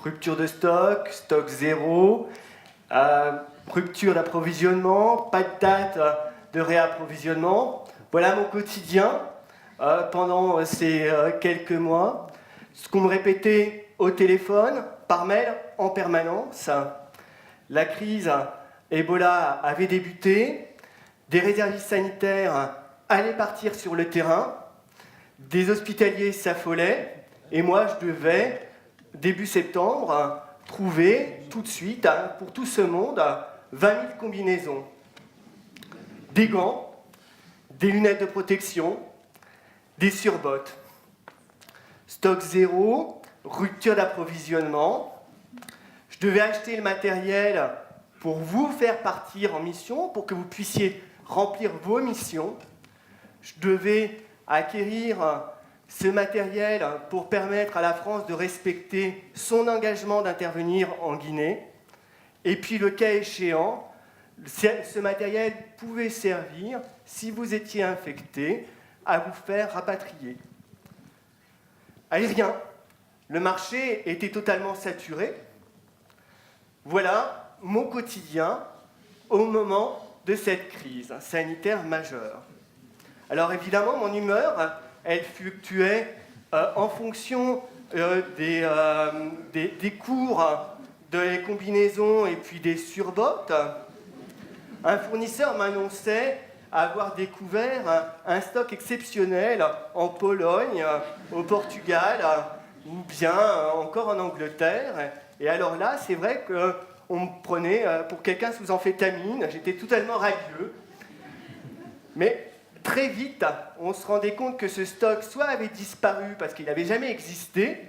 rupture de stock, stock zéro, rupture d'approvisionnement, pas de date de réapprovisionnement. Voilà mon quotidien pendant ces quelques mois. Ce qu'on me répétait au téléphone, par mail, en permanence. La crise Ebola avait débuté, des réservistes sanitaires allaient partir sur le terrain, des hospitaliers s'affolaient, et moi je devais, début septembre, trouver tout de suite, pour tout ce monde, 20 000 combinaisons. Des gants, des lunettes de protection, des surbottes. Stock zéro, rupture d'approvisionnement. Je devais acheter le matériel pour vous faire partir en mission, pour que vous puissiez remplir vos missions. Je devais acquérir ce matériel pour permettre à la France de respecter son engagement d'intervenir en Guinée. Et puis, le cas échéant, ce matériel pouvait servir, si vous étiez infecté, à vous faire rapatrier. Allez, rien. Le marché était totalement saturé. Voilà mon quotidien au moment de cette crise sanitaire majeure. Alors évidemment, mon humeur, elle fluctuait en fonction des cours des combinaisons et puis des surbottes. Un fournisseur m'annonçait avoir découvert un stock exceptionnel en Pologne, au Portugal, ou bien encore en Angleterre. Et alors là, c'est vrai qu'on me prenait pour quelqu'un sous amphétamine, j'étais totalement radieux. Mais très vite, on se rendait compte que ce stock soit avait disparu parce qu'il n'avait jamais existé,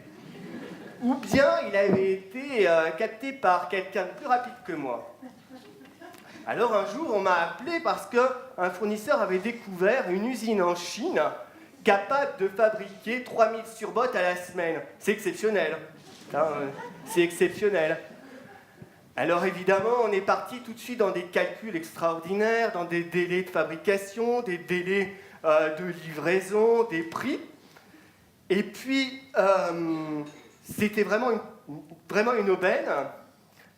ou bien il avait été capté par quelqu'un de plus rapide que moi. Alors un jour, on m'a appelé parce qu'un fournisseur avait découvert une usine en Chine capable de fabriquer 3000 surbottes à la semaine. C'est exceptionnel. C'est exceptionnel. Alors évidemment, on est parti tout de suite dans des calculs extraordinaires, dans des délais de fabrication, des délais de livraison, des prix. Et puis, c'était vraiment une aubaine,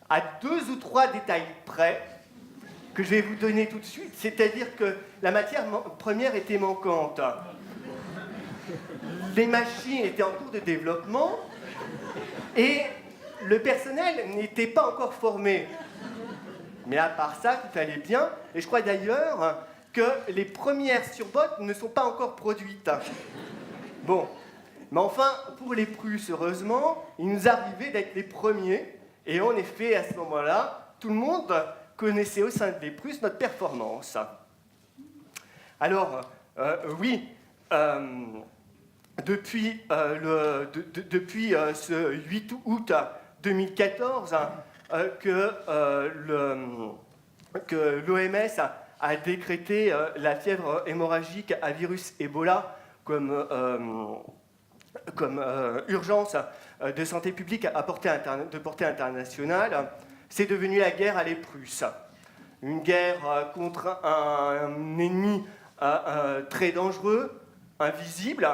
à 2 ou 3 détails près, que je vais vous donner tout de suite, c'est-à-dire que la matière première était manquante. Les machines étaient en cours de développement et le personnel n'était pas encore formé. Mais à part ça, tout allait bien. Et je crois d'ailleurs que les premières surbottes ne sont pas encore produites. Bon, mais enfin, pour les Prusses, heureusement, il nous arrivait d'être les premiers. Et en effet, à ce moment-là, tout le monde connaissait au sein des Prusses notre performance. Alors, oui, depuis ce 8 août 2014, que l'OMS a décrété la fièvre hémorragique à virus Ebola comme urgence de santé publique de portée internationale. C'est devenu la guerre à l'Éprus. Une guerre contre un ennemi très dangereux, invisible.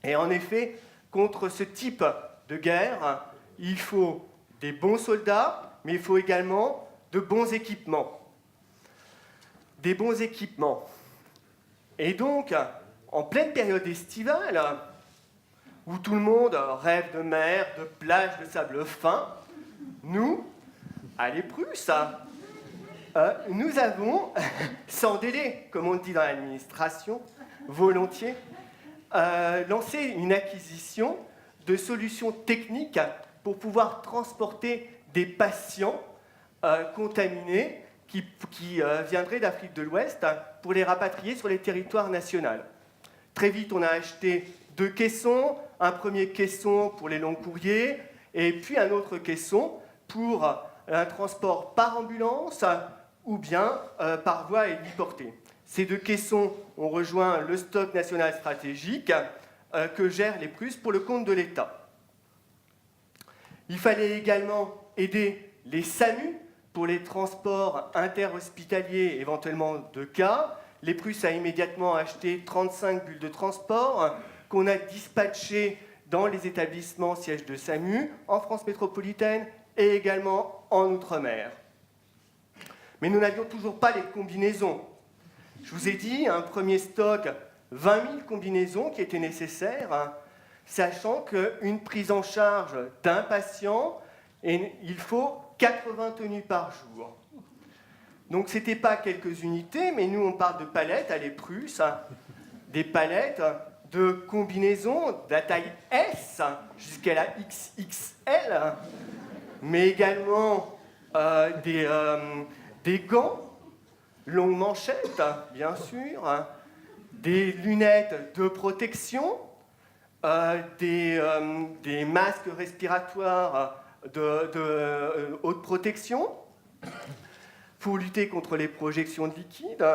Et en effet, contre ce type de guerre, il faut des bons soldats, mais il faut également de bons équipements. Des bons équipements. Et donc, en pleine période estivale, où tout le monde rêve de mer, de plage, de sable fin, nous, à l'Éprus, nous avons, sans délai, comme on dit dans l'administration, volontiers, lancé une acquisition de solutions techniques pour pouvoir transporter des patients contaminés qui viendraient d'Afrique de l'Ouest pour les rapatrier sur les territoires nationaux. Très vite, on a acheté 2 caissons, un premier caisson pour les longs courriers et puis un autre caisson pour un transport par ambulance ou bien par voie héliportée. Ces 2 caissons ont rejoint le stock national stratégique que gèrent les Prusses pour le compte de l'État. Il fallait également aider les SAMU pour les transports interhospitaliers, éventuellement de cas. Les Prusses a immédiatement acheté 35 bulles de transport qu'on a dispatchées dans les établissements sièges de SAMU, en France métropolitaine et également en Outre-mer. Mais nous n'avions toujours pas les combinaisons. Je vous ai dit, un premier stock, 20 000 combinaisons qui étaient nécessaires, hein, sachant qu'une prise en charge d'un patient, il faut 80 tenues par jour. Donc ce n'était pas quelques unités, mais nous on parle de palettes à l'Eprus, hein, des palettes de combinaisons de la taille S jusqu'à la XXL, hein, mais également des gants, longues manchettes, bien sûr, hein, des lunettes de protection, des masques respiratoires de haute protection pour lutter contre les projections de liquide,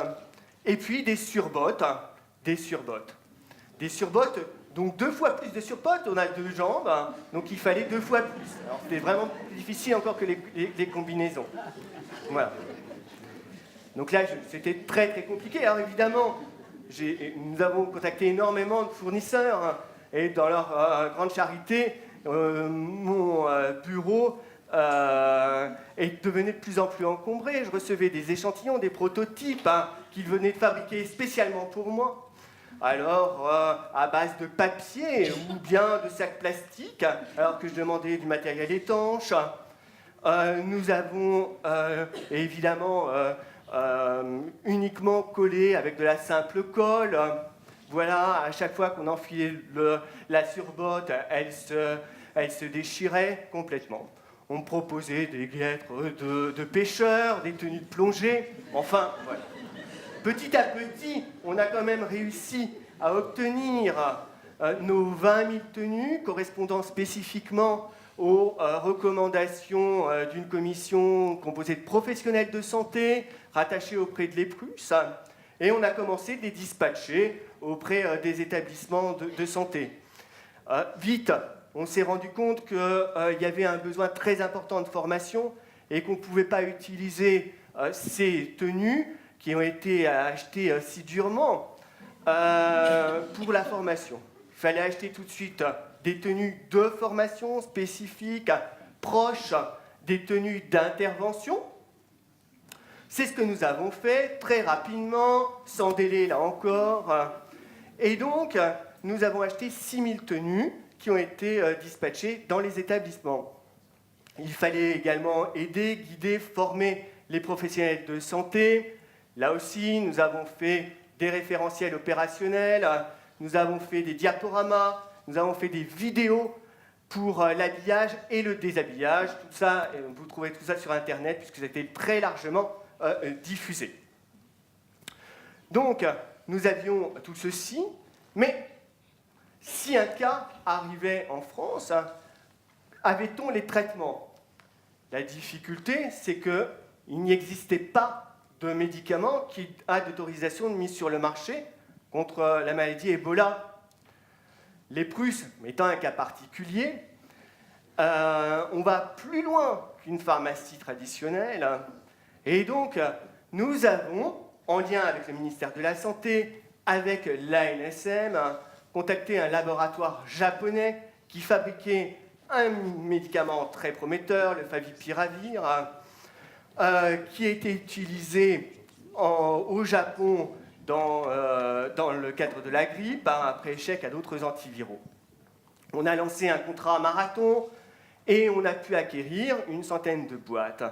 et puis des surbottes, donc 2 fois plus de surbottes, on a 2 jambes, donc il fallait 2 fois plus. Alors c'était vraiment plus difficile encore que les combinaisons. Voilà. Donc là, c'était très très compliqué. Alors évidemment, nous avons contacté énormément de fournisseurs, hein, et dans leur grande charité, mon bureau devenait de plus en plus encombré. Je recevais des échantillons, des prototypes, hein, qu'ils venaient de fabriquer spécialement pour moi. Alors, à base de papier ou bien de sacs plastiques, alors que je demandais du matériel étanche. Nous avons évidemment uniquement collé avec de la simple colle. Voilà, à chaque fois qu'on enfilait la surbotte, elle se déchirait complètement. On me proposait des guêtres de pêcheurs, des tenues de plongée, enfin, voilà. Petit à petit, on a quand même réussi à obtenir nos 20 000 tenues correspondant spécifiquement aux recommandations d'une commission composée de professionnels de santé rattachés auprès de l'Eprus, et on a commencé de les dispatcher auprès des établissements de santé. Vite, on s'est rendu compte qu'il y avait un besoin très important de formation et qu'on ne pouvait pas utiliser ces tenues qui ont été achetées si durement pour la formation. Il fallait acheter tout de suite des tenues de formation spécifiques, proches des tenues d'intervention. C'est ce que nous avons fait très rapidement, sans délai là encore. Et donc, nous avons acheté 6 000 tenues qui ont été dispatchées dans les établissements. Il fallait également aider, guider, former les professionnels de santé. Là aussi, nous avons fait des référentiels opérationnels, nous avons fait des diaporamas, nous avons fait des vidéos pour l'habillage et le déshabillage. Tout ça, vous trouvez tout ça sur Internet, puisque ça a été très largement diffusé. Donc, nous avions tout ceci, mais si un cas arrivait en France, avait-on les traitements? La difficulté, c'est qu'il n'existait pas de médicament qui a d'autorisation de mise sur le marché contre la maladie Ebola. L'Eprus, étant un cas particulier, on va plus loin qu'une pharmacie traditionnelle. Et donc, nous avons, en lien avec le ministère de la Santé, avec l'ANSM, contacté un laboratoire japonais qui fabriquait un médicament très prometteur, le favipiravir, qui a été utilisé au Japon dans le cadre de la grippe, après échec à d'autres antiviraux. On a lancé un contrat marathon et on a pu acquérir une centaine de boîtes.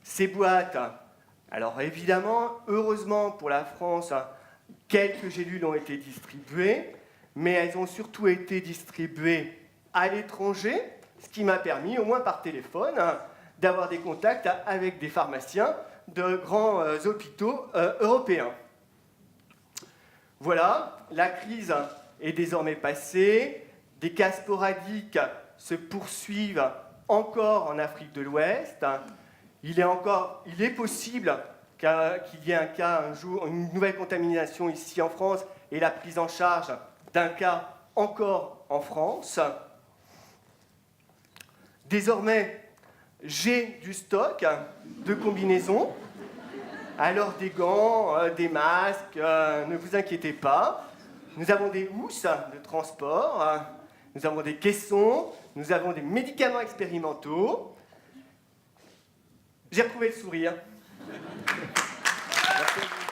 Ces boîtes, alors évidemment, heureusement pour la France, quelques gélules ont été distribuées, mais elles ont surtout été distribuées à l'étranger, ce qui m'a permis, au moins par téléphone, d'avoir des contacts avec des pharmaciens de grands hôpitaux européens. Voilà, la crise est désormais passée, des cas sporadiques se poursuivent encore en Afrique de l'Ouest. Il est possible qu'il y ait un cas un jour, une nouvelle contamination ici en France et la prise en charge d'un cas encore en France. Désormais, j'ai du stock de combinaisons, alors des gants, des masques, ne vous inquiétez pas. Nous avons des housses de transport, nous avons des caissons, nous avons des médicaments expérimentaux. J'ai retrouvé le sourire. Merci à vous.